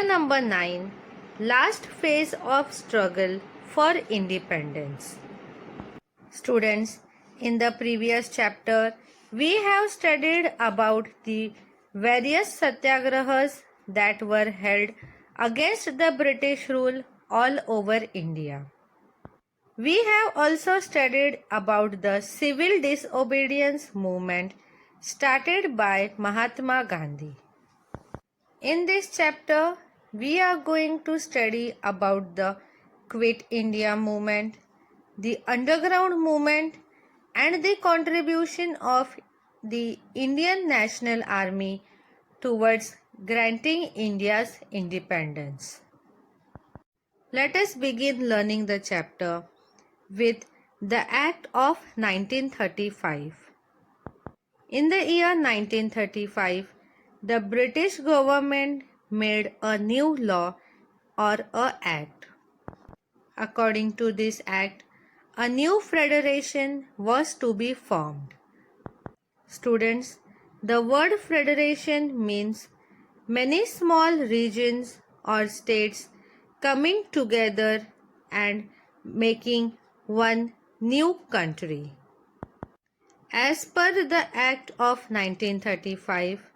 Number 9. Last phase of struggle for independence. Students, in the previous chapter, we have studied about the various satyagrahas that were held against the British rule all over India. We have also studied about the civil disobedience movement started by Mahatma Gandhi. In this chapter, we are going to study about the Quit India movement, the underground movement, and the contribution of the Indian National Army towards granting India's independence. Let us begin learning the chapter with the Act of 1935. In the year 1935, the British government made a new law or a act. According to this act, a new federation was to be formed. Students, the word federation means many small regions or states coming together and making one new country. As per the Act of 1935,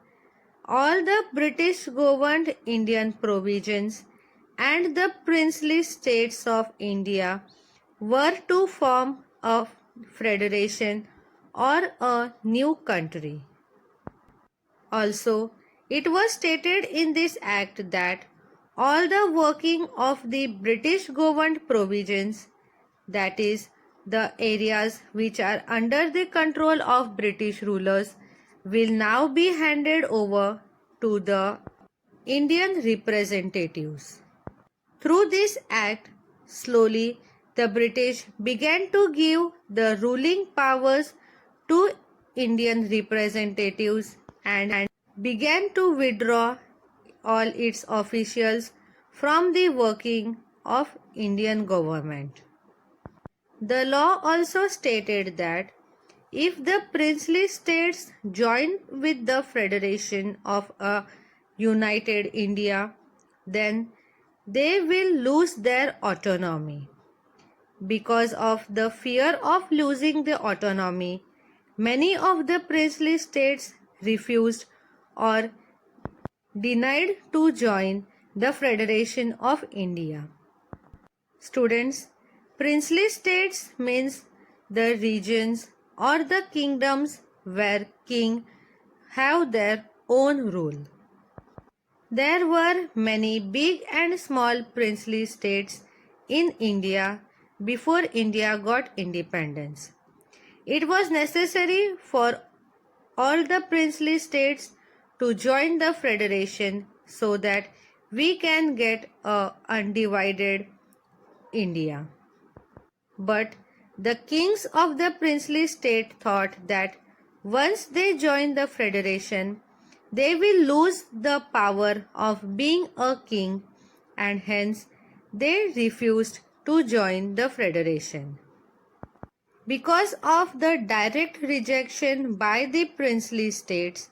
all the British governed Indian provinces and the princely states of India were to form a federation or a new country. Also, it was stated in this act that all the working of the British governed provinces, that is, the areas which are under the control of British rulers, will now be handed over to the Indian representatives. Through this act, slowly the British began to give the ruling powers to Indian representatives and began to withdraw all its officials from the working of Indian government. The law also stated that if the princely states join with the federation of a united India, then they will lose their autonomy. Because of the fear of losing the autonomy, many of the princely states refused or denied to join the Federation of India. Students, princely states means the regions or the kingdoms where king have their own rule. There were many big and small princely states in India before India got independence. It was necessary for all the princely states to join the federation so that we can get a undivided India. But the kings of the princely state thought that once they join the federation, they will lose the power of being a king, and hence they refused to join the federation. Because of the direct rejection by the princely states,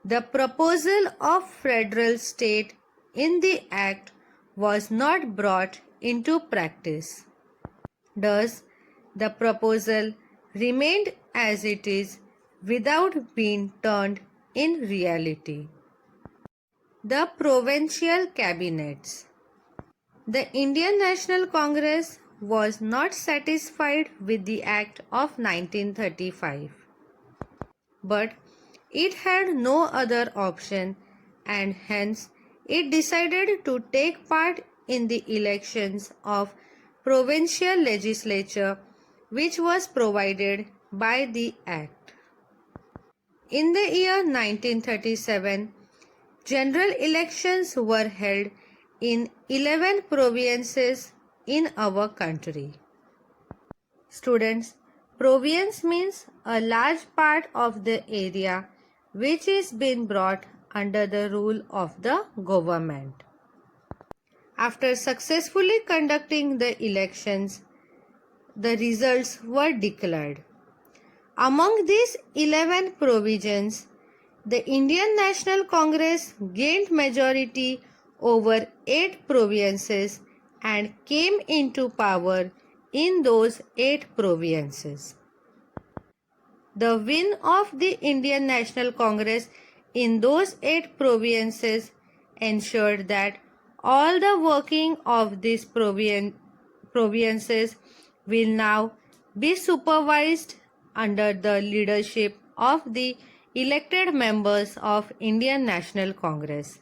the proposal of federal state in the act was not brought into practice. Thus, the proposal remained as it is without being turned in reality. The provincial cabinets. The Indian National Congress was not satisfied with the Act of 1935, but it had no other option and hence it decided to take part in the elections of provincial legislature which was provided by the Act. In the year 1937, general elections were held in 11 provinces in our country. Students, province means a large part of the area which is being brought under the rule of the government. After successfully conducting the elections, the results were declared. Among these 11 provisions, the Indian National Congress gained majority over 8 provinces and came into power in those 8 provinces. The win of the Indian National Congress in those 8 provinces ensured that all the working of these provinces will now be supervised under the leadership of the elected members of Indian National Congress.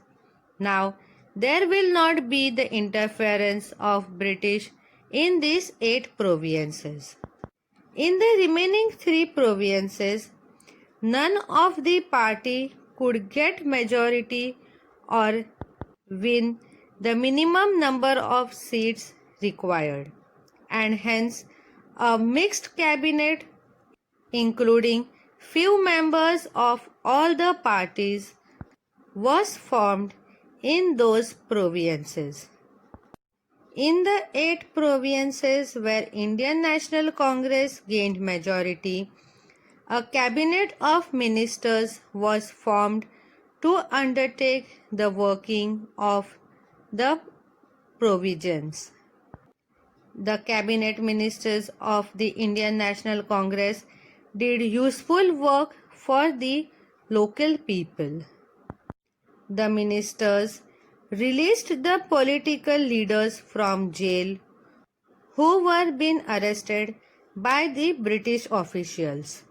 Now, there will not be the interference of British in these 8 provinces. In the remaining 3 provinces, none of the party could get majority or win the minimum number of seats required, and hence a mixed cabinet including few members of all the parties was formed in those provinces. In the 8 provinces where Indian National Congress gained majority, a cabinet of ministers was formed to undertake the working of the provisions. The cabinet ministers of the Indian National Congress did useful work for the local people. The ministers released the political leaders from jail who were being arrested by the British officials.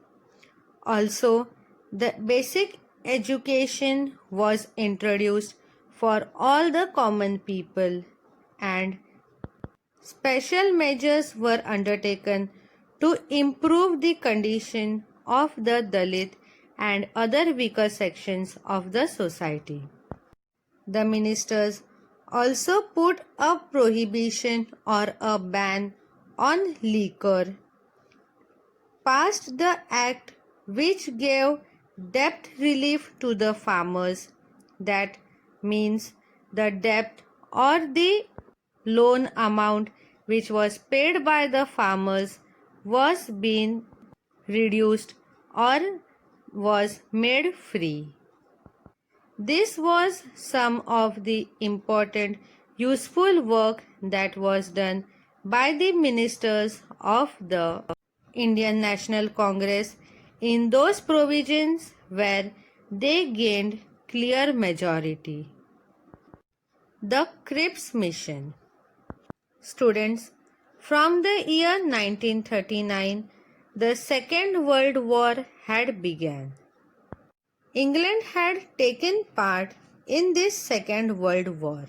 Also, the basic education was introduced for all the common people and special measures were undertaken to improve the condition of the Dalit and other weaker sections of the society. The ministers also put a prohibition or a ban on liquor, passed the act which gave debt relief to the farmers. That means the debt or the loan amount which was paid by the farmers was being reduced or was made free. This was some of the important useful work that was done by the ministers of the Indian National Congress in those provisions where they gained clear majority. The Cripps Mission. Students, from the year 1939, the Second World War had begun. England had taken part in this Second World War.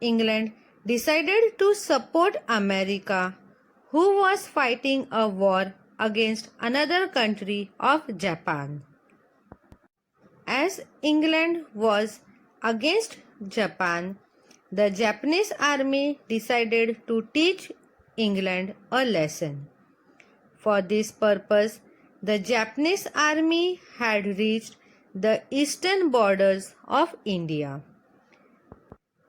England decided to support America, who was fighting a war against another country of Japan. As England was against Japan, the Japanese army decided to teach England a lesson. For this purpose, the Japanese army had reached the eastern borders of India.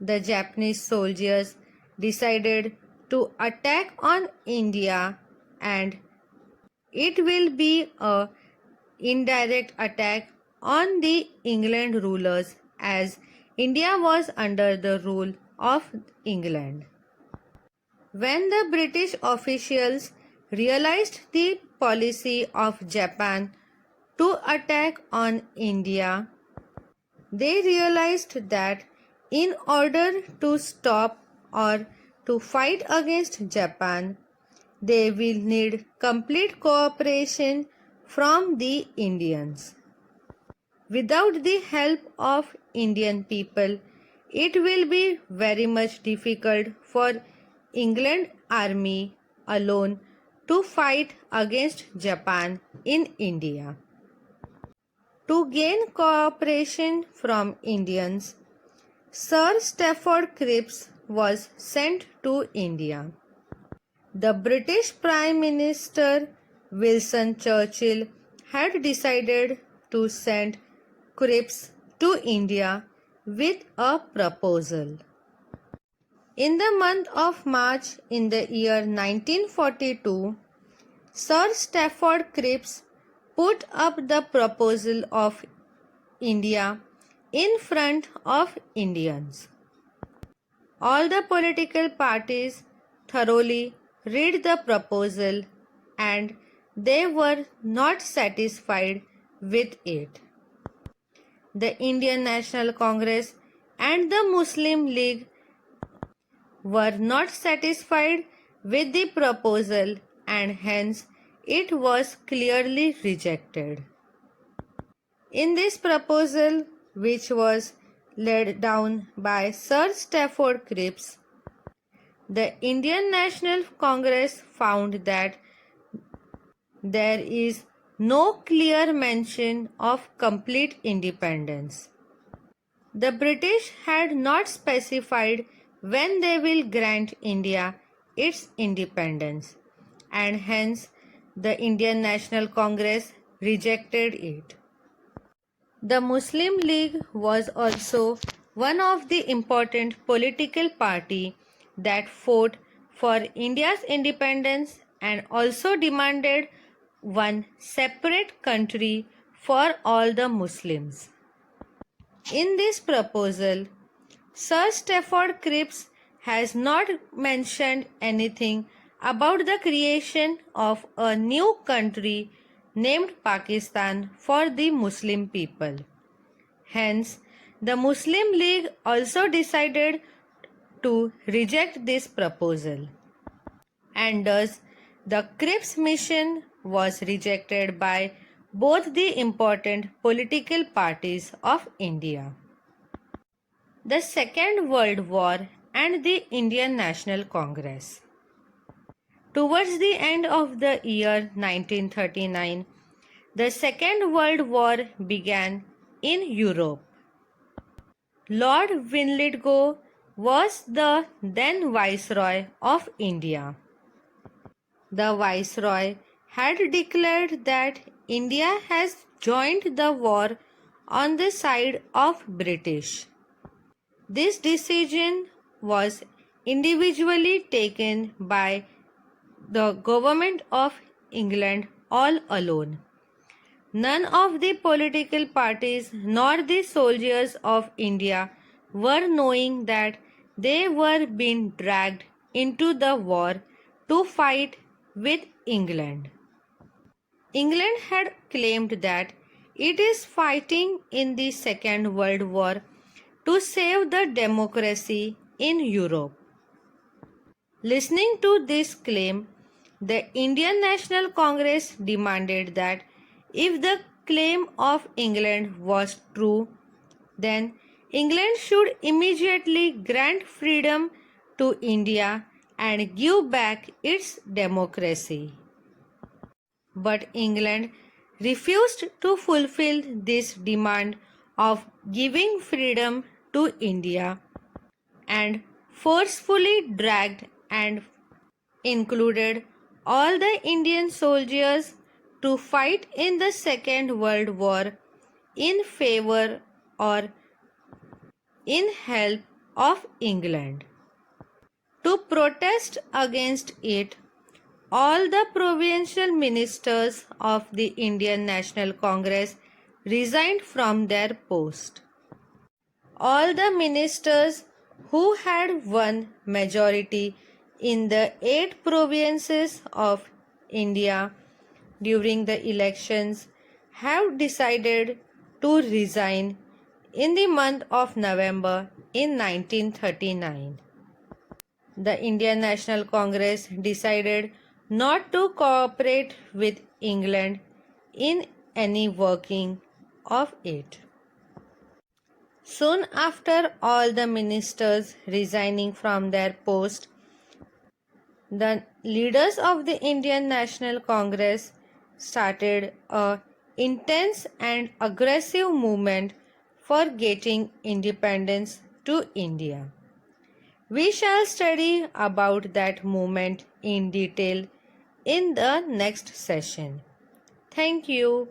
The Japanese soldiers decided to attack on India, and it will be an indirect attack on the England rulers as India was under the rule of England. When the British officials realized the policy of Japan to attack on India, they realized that in order to stop or to fight against Japan, they will need complete cooperation from the Indians. Without the help of Indian people, it will be very much difficult for England army alone to fight against Japan in India. To gain cooperation from Indians, Sir Stafford Cripps was sent to India. The British Prime Minister Winston Churchill had decided to send Cripps to India with a proposal. In the month of March in the year 1942, Sir Stafford Cripps put up the proposal of India in front of Indians. All the political parties thoroughly read the proposal and they were not satisfied with it. The Indian National Congress and the Muslim League were not satisfied with the proposal and hence it was clearly rejected. In this proposal, which was laid down by Sir Stafford Cripps, the Indian National Congress found that there is no clear mention of complete independence. The British had not specified when they will grant India its independence, and hence the Indian National Congress rejected it. The Muslim League was also one of the important political party that fought for India's independence and also demanded one separate country for all the Muslims. In this proposal, Sir Stafford Cripps has not mentioned anything about the creation of a new country named Pakistan for the Muslim people. Hence, the Muslim League also decided to reject this proposal. And thus, the Cripps mission was rejected by both the important political parties of India. The Second World War and the Indian National Congress. Towards the end of the year 1939, the Second World War began in Europe. Lord Linlithgow was the then Viceroy of India. The Viceroy had declared that India has joined the war on the side of British. This decision was individually taken by the government of England all alone. None of the political parties nor the soldiers of India were knowing that they were being dragged into the war to fight with England. England had claimed that it is fighting in the Second World War to save the democracy in Europe. Listening to this claim, the Indian National Congress demanded that if the claim of England was true, then England should immediately grant freedom to India and give back its democracy. But England refused to fulfill this demand of giving freedom to India and forcefully dragged and included all the Indian soldiers to fight in the Second World War in favor or in help of England. To protest against it, all the provincial ministers of the Indian National Congress resigned from their post. All the ministers who had won majority in the 8 provinces of India during the elections have decided to resign in the month of November in 1939. The Indian National Congress decided not to cooperate with England in any working of it. Soon after all the ministers resigning from their post, the leaders of the Indian National Congress started a intense and aggressive movement for getting independence to India. We shall study about that movement in detail in the next session. Thank you.